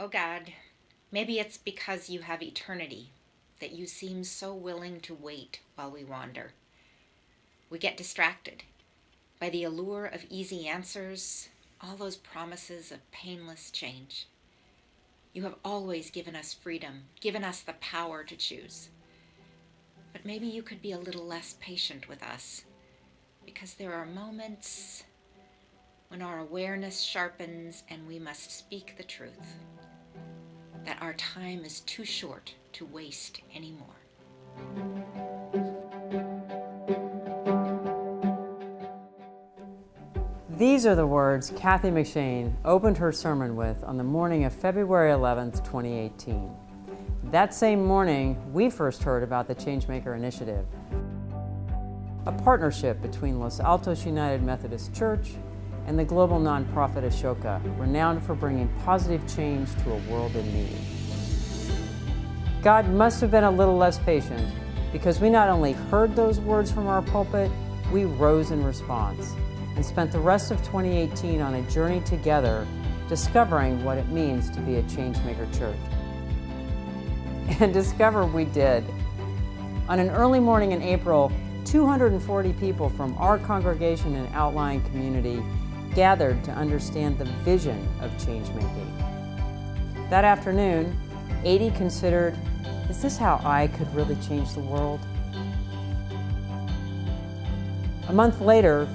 Oh God, maybe it's because you have eternity that you seem so willing to wait while we wander. We get distracted by the allure of easy answers, all those promises of painless change. You have always given us freedom, given us the power to choose. But maybe you could be a little less patient with us, because there are moments when our awareness sharpens and we must speak the truth, that our time is too short to waste anymore. These are the words Kathy McShane opened her sermon with on the morning of February 11th, 2018. That same morning, we first heard about the Changemaker Initiative, a partnership between Los Altos United Methodist Church and the global nonprofit Ashoka, renowned for bringing positive change to a world in need. God must have been a little less patient, because we not only heard those words from our pulpit, we rose in response and spent the rest of 2018 on a journey together, discovering what it means to be a Changemaker church. And discover we did. On an early morning in April, 240 people from our congregation and outlying community gathered to understand the vision of changemaking. That afternoon, 80 considered, is this how I could really change the world? A month later,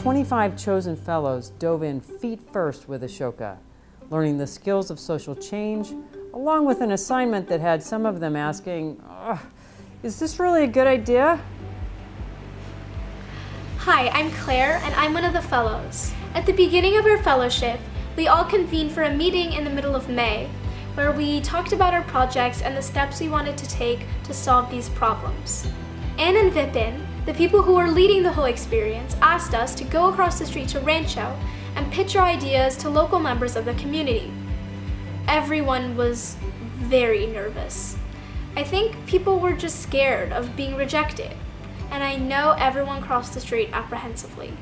25 chosen fellows dove in feet first with Ashoka, learning the skills of social change, along with an assignment that had some of them asking, is this really a good idea? Hi, I'm Claire, and I'm one of the fellows. At the beginning of our fellowship, we all convened for a meeting in the middle of May, where we talked about our projects and the steps we wanted to take to solve these problems. Anne and Vipin, the people who were leading the whole experience, asked us to go across the street to Rancho and pitch our ideas to local members of the community. Everyone was very nervous. I think people were just scared of being rejected, and I know everyone crossed the street apprehensively.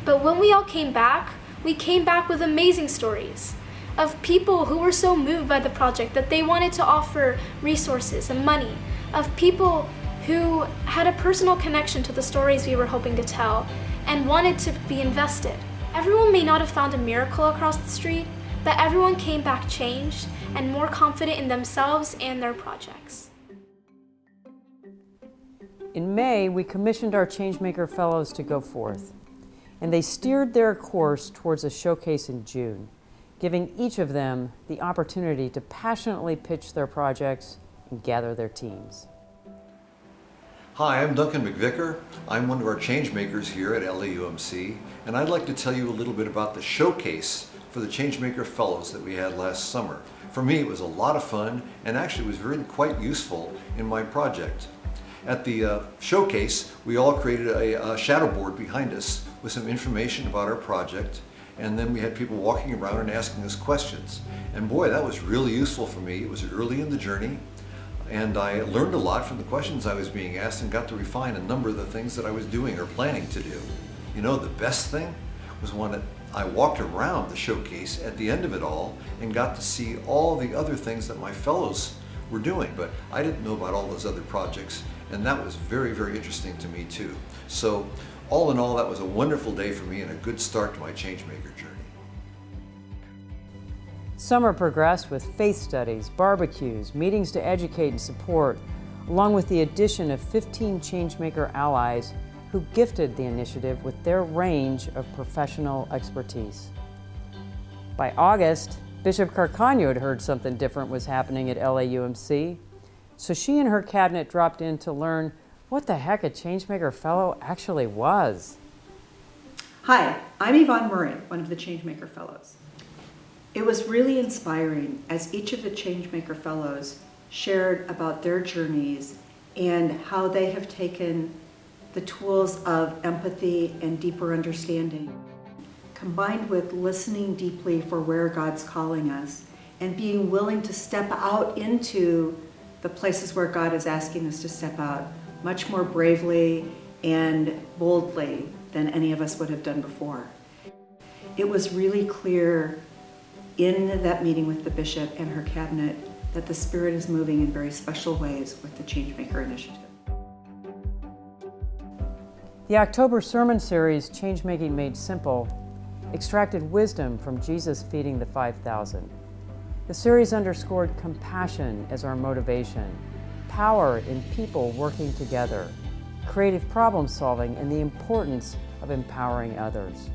But when we all came back with amazing stories of people who were so moved by the project that they wanted to offer resources and money, of people who had a personal connection to the stories we were hoping to tell and wanted to be invested. Everyone may not have found a miracle across the street, but everyone came back changed and more confident in themselves and their projects. In May, we commissioned our Changemaker Fellows to go forth, and they steered their course towards a showcase in June, giving each of them the opportunity to passionately pitch their projects and gather their teams. Hi, I'm Duncan McVicker. I'm one of our Changemakers here at LAUMC, and I'd like to tell you a little bit about the showcase for the Changemaker Fellows that we had last summer. For me, it was a lot of fun, and actually was really quite useful in my project. At the showcase, we all created a shadow board behind us with some information about our project, and then we had people walking around and asking us questions. And boy, that was really useful for me. It was early in the journey, and I learned a lot from the questions I was being asked and got to refine a number of the things that I was doing or planning to do. You know, the best thing was when I walked around the showcase at the end of it all and got to see all the other things that my fellows were doing, but I didn't know about all those other projects, and that was very, very interesting to me too. So all in all, that was a wonderful day for me and a good start to my Changemaker journey. Summer progressed with faith studies, barbecues, meetings to educate and support, along with the addition of 15 Changemaker allies who gifted the initiative with their range of professional expertise. By August, Bishop Carcaño had heard something different was happening at LAUMC, so she and her cabinet dropped in to learn what the heck a Changemaker Fellow actually was. Hi, I'm Yvonne Murray, one of the Changemaker Fellows. It was really inspiring as each of the Changemaker Fellows shared about their journeys and how they have taken the tools of empathy and deeper understanding, combined with listening deeply for where God's calling us and being willing to step out into the places where God is asking us to step out much more bravely and boldly than any of us would have done before. It was really clear in that meeting with the bishop and her cabinet that the Spirit is moving in very special ways with the Changemaker Initiative. The October sermon series, Changemaking Made Simple, extracted wisdom from Jesus feeding the 5,000. The series underscored compassion as our motivation, power in people working together, creative problem solving, and the importance of empowering others.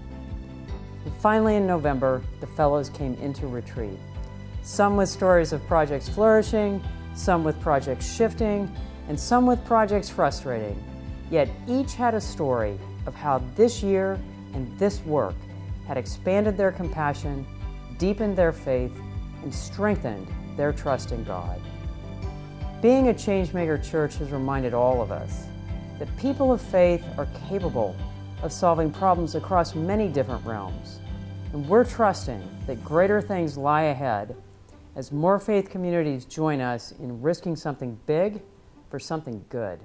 And finally, in November, the fellows came into retreat. Some with stories of projects flourishing, some with projects shifting, and some with projects frustrating. Yet each had a story of how this year and this work had expanded their compassion, deepened their faith, and strengthened their trust in God. Being a Changemaker church has reminded all of us that people of faith are capable of solving problems across many different realms. And we're trusting that greater things lie ahead as more faith communities join us in risking something big for something good.